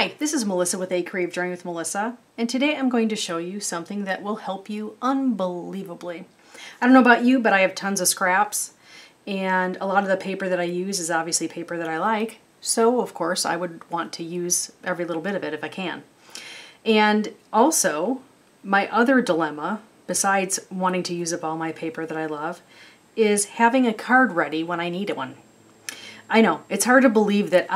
Hi, this is Melissa with A Creative Journey with Melissa, and today I'm going to show you something that will help you unbelievably. I don't know about you, but I have tons of scraps, and a lot of the paper that I use is obviously paper that I like, so of course I would want to use every little bit of it if I can. And also, my other dilemma, besides wanting to use up all my paper that I love, is having a card ready when I need one. I know, it's hard to believe that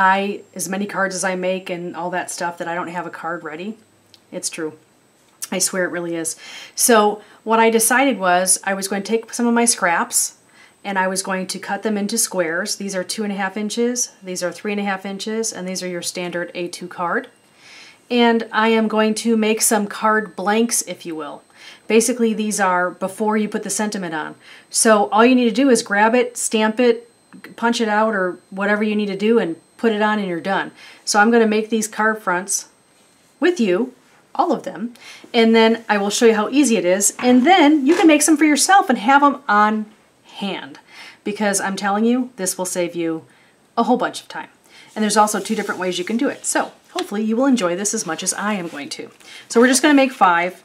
as many cards as I make and all that stuff, that I don't have a card ready. It's true. I swear it really is. So what I decided was I was going to take some of my scraps and I was going to cut them into squares. These are 2.5 inches, these are 3.5 inches, and these are your standard A2 card. And I am going to make some card blanks, if you will. Basically, these are before you put the sentiment on. So all you need to do is grab it, stamp it, punch it out, or whatever you need to do, and put it on and you're done. So I'm going to make these card fronts with you, all of them, and then I will show you how easy it is, and then you can make some for yourself and have them on hand, because I'm telling you, this will save you a whole bunch of time. And there's also 2 different ways you can do it. So hopefully you will enjoy this as much as I am going to. So we're just going to make 5.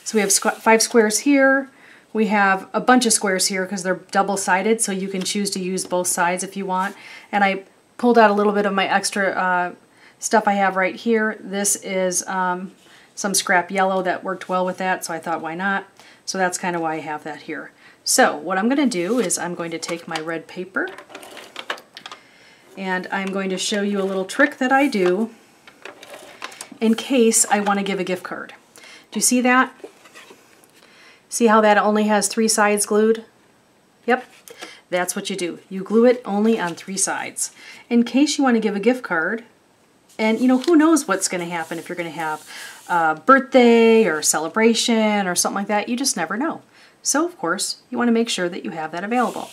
So we have 5 squares here. We have a bunch of squares here because they're double-sided, so you can choose to use both sides if you want. And I pulled out a little bit of my extra stuff I have right here. This is some scrap yellow that worked well with that, so I thought, why not? So that's kind of why I have that here. So what I'm going to do is I'm going to take my red paper and I'm going to show you a little trick that I do in case I want to give a gift card. Do you see that? See how that only has 3 sides glued? Yep, that's what you do. You glue it only on 3 sides. In case you want to give a gift card, and you know, who knows what's going to happen if you're going to have a birthday or a celebration or something like that. You just never know. So of course, you want to make sure that you have that available.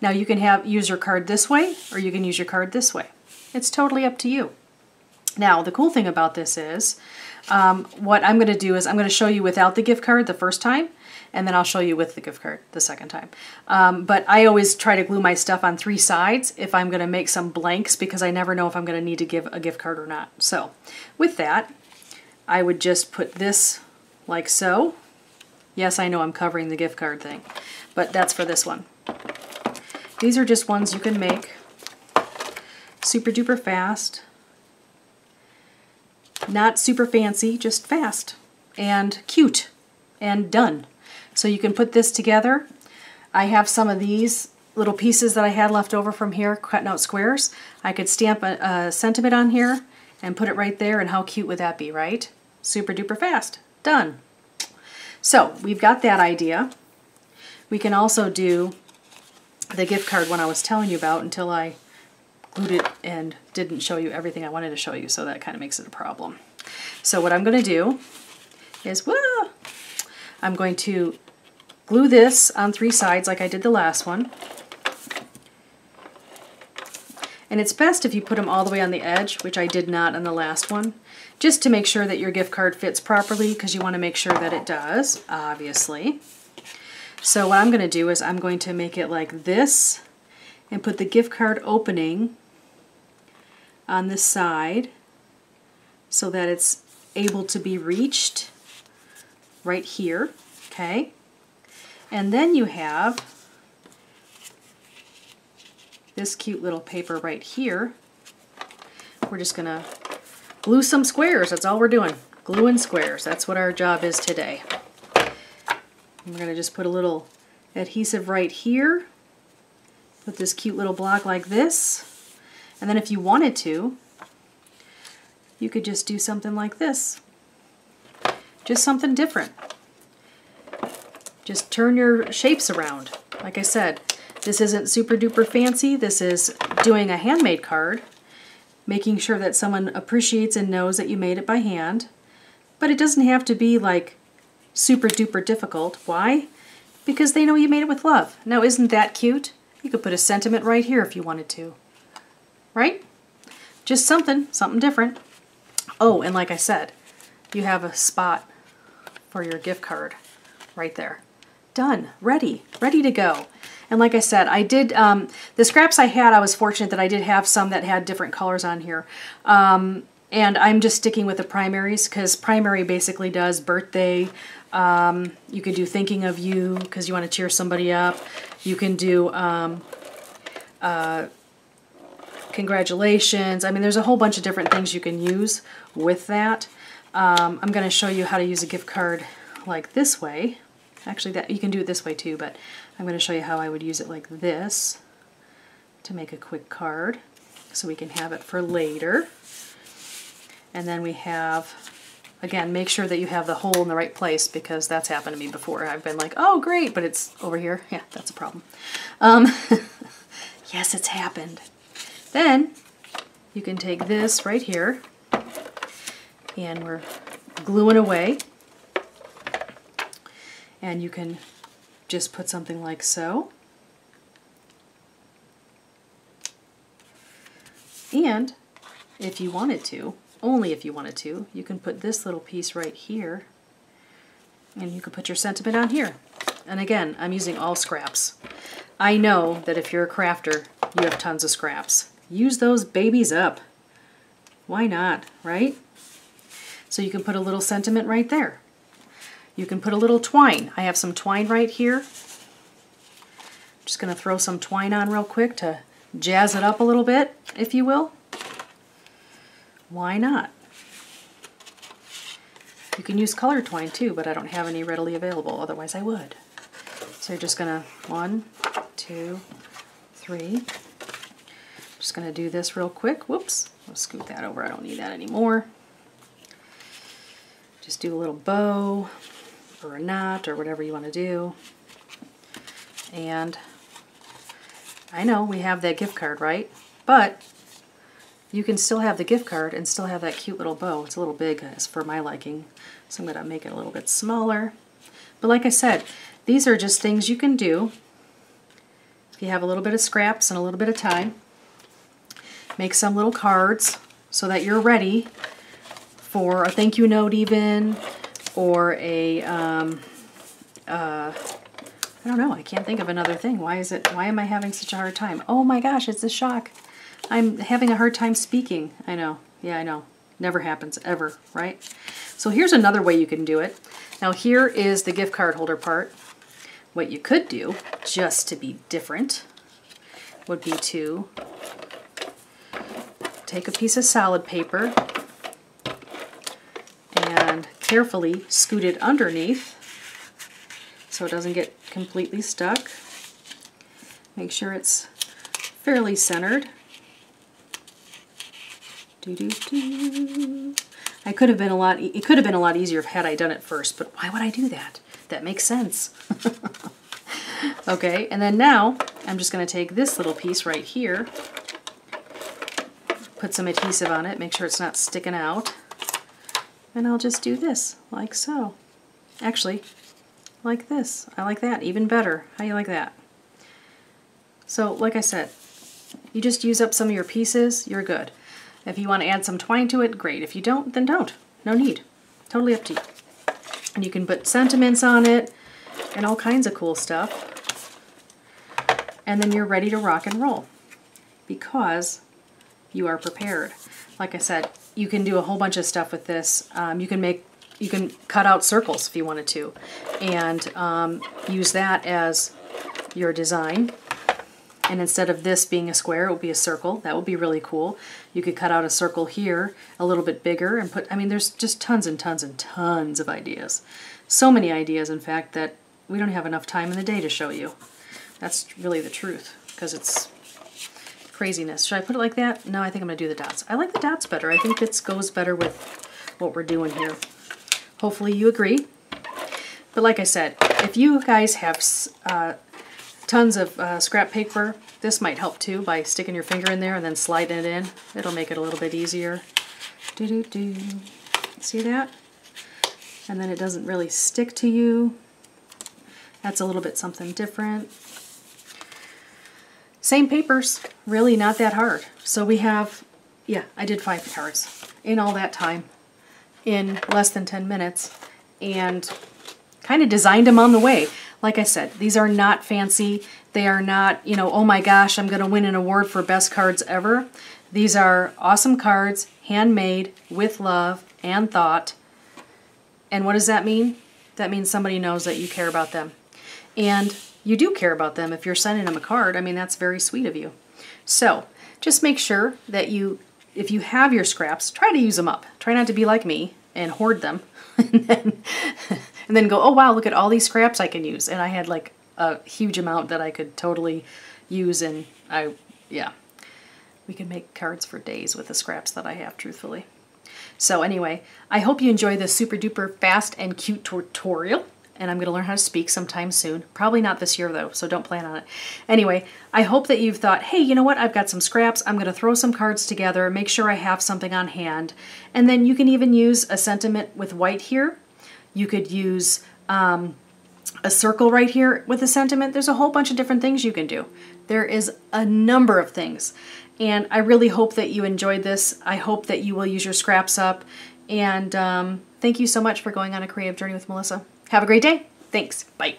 Now you can use your card this way, or you can use your card this way. It's totally up to you. Now the cool thing about this is, what I'm going to do is I'm going to show you without the gift card the first time, and then I'll show you with the gift card the second time. But I always try to glue my stuff on 3 sides if I'm going to make some blanks, because I never know if I'm going to need to give a gift card or not. So with that, I would just put this like so. Yes, I know I'm covering the gift card thing, but that's for this one. These are just ones you can make super duper fast. Not super fancy, just fast and cute and done. So you can put this together. I have some of these little pieces that I had left over from here, cutting out squares. I could stamp a sentiment on here and put it right there, and how cute would that be, right? Super duper fast. Done. So we've got that idea. We can also do the gift card one I was telling you about until I glued it and didn't show you everything I wanted to show you, so that kind of makes it a problem. So what I'm going to do is, I'm going to glue this on 3 sides like I did the last one. And it's best if you put them all the way on the edge, which I did not on the last one, just to make sure that your gift card fits properly, because you want to make sure that it does, obviously. So what I'm going to do is I'm going to make it like this and put the gift card opening on the side so that it's able to be reached right here, okay? And then you have this cute little paper right here. We're just gonna glue some squares. That's all we're doing. Gluing squares. That's what our job is today. We're gonna just put a little adhesive right here. Put this cute little block like this. And then if you wanted to, you could just do something like this. Just something different. Just turn your shapes around. Like I said, this isn't super duper fancy. This is doing a handmade card, making sure that someone appreciates and knows that you made it by hand. But it doesn't have to be like super duper difficult. Why? Because they know you made it with love. Now isn't that cute? You could put a sentiment right here if you wanted to. Right? Just something different. Oh, and like I said, you have a spot for your gift card right there. Done, ready to go. And like I said, I did, the scraps I had, I was fortunate that I did have some that had different colors on here. And I'm just sticking with the primaries because primary basically does birthday. You could do thinking of you because you want to cheer somebody up. You can do congratulations. I mean, there's a whole bunch of different things you can use with that. I'm going to show you how to use a gift card like this way. Actually, that you can do it this way too, but I'm going to show you how I would use it like this to make a quick card so we can have it for later. And then we have, again, make sure that you have the hole in the right place because that's happened to me before. I've been like, oh great, but it's over here. Yeah, that's a problem. Yes, it's happened. Then you can take this right here and we're gluing away. And you can just put something like so. And if you wanted to, only if you wanted to, you can put this little piece right here and you can put your sentiment on here. And again, I'm using all scraps. I know that if you're a crafter, you have tons of scraps. Use those babies up. Why not, right? So you can put a little sentiment right there. You can put a little twine. I have some twine right here. I'm just going to throw some twine on real quick to jazz it up a little bit, if you will. Why not? You can use color twine too, but I don't have any readily available, otherwise I would. So you're just going to 1, 2, 3. Just going to do this real quick. Whoops. I'll scoot that over. I don't need that anymore. Just do a little bow or a knot or whatever you want to do. And I know we have that gift card, right? But you can still have the gift card and still have that cute little bow. It's a little big as for my liking, so I'm going to make it a little bit smaller. But like I said, these are just things you can do if you have a little bit of scraps and a little bit of time. Make some little cards so that you're ready for a thank you note even, or a, I don't know, I can't think of another thing. Why am I having such a hard time? Oh my gosh, it's a shock. I'm having a hard time speaking. I know, yeah, I know. Never happens, ever, right? So here's another way you can do it. Now here is the gift card holder part. What you could do, just to be different, would be to take a piece of solid paper and carefully scoot it underneath so it doesn't get completely stuck. Make sure it's fairly centered. It could have been a lot easier had I done it first, but why would I do that? That makes sense. Okay, and then now I'm just going to take this little piece right here, put some adhesive on it, make sure it's not sticking out, and I'll just do this, like so. Actually, like this. I like that even better. How do you like that? So, like I said, you just use up some of your pieces, you're good. If you want to add some twine to it, great. If you don't, then don't. No need. Totally up to you. And you can put sentiments on it and all kinds of cool stuff. And then you're ready to rock and roll because you are prepared. Like I said, you can do a whole bunch of stuff with this. You can cut out circles if you wanted to and use that as your design. And instead of this being a square, it will be a circle. That would be really cool. You could cut out a circle here, a little bit bigger, and put, I mean, there's just tons and tons and tons of ideas. So many ideas, in fact, that we don't have enough time in the day to show you. That's really the truth, because it's craziness. Should I put it like that? No, I think I'm going to do the dots. I like the dots better. I think this goes better with what we're doing here. Hopefully you agree. But like I said, if you guys have tons of scrap paper, this might help too by sticking your finger in there and then sliding it in. It'll make it a little bit easier. Do-do-do. See that? And then it doesn't really stick to you. That's a little bit something different. Same papers, really not that hard. So we have, yeah, I did 5 cards in all that time, in less than 10 minutes, and kind of designed them on the way. Like I said, these are not fancy. They are not, you know, oh my gosh, I'm going to win an award for best cards ever. These are awesome cards, handmade, with love and thought. And what does that mean? That means somebody knows that you care about them. And you do care about them if you're sending them a card. I mean, that's very sweet of you. So just make sure that if you have your scraps, try to use them up. Try not to be like me and hoard them and then go, oh wow, look at all these scraps I can use. And I had like a huge amount that I could totally use, and yeah. We could make cards for days with the scraps that I have, truthfully. So anyway, I hope you enjoy this super duper fast and cute tutorial. And I'm going to learn how to speak sometime soon. Probably not this year though, so don't plan on it. Anyway, I hope that you've thought, hey, you know what? I've got some scraps. I'm going to throw some cards together, make sure I have something on hand. And then you can even use a sentiment with white here. You could use a circle right here with a sentiment. There's a whole bunch of different things you can do. There is a number of things. And I really hope that you enjoyed this. I hope that you will use your scraps up. And thank you so much for going on a creative journey with Melissa. Have a great day. Thanks. Bye.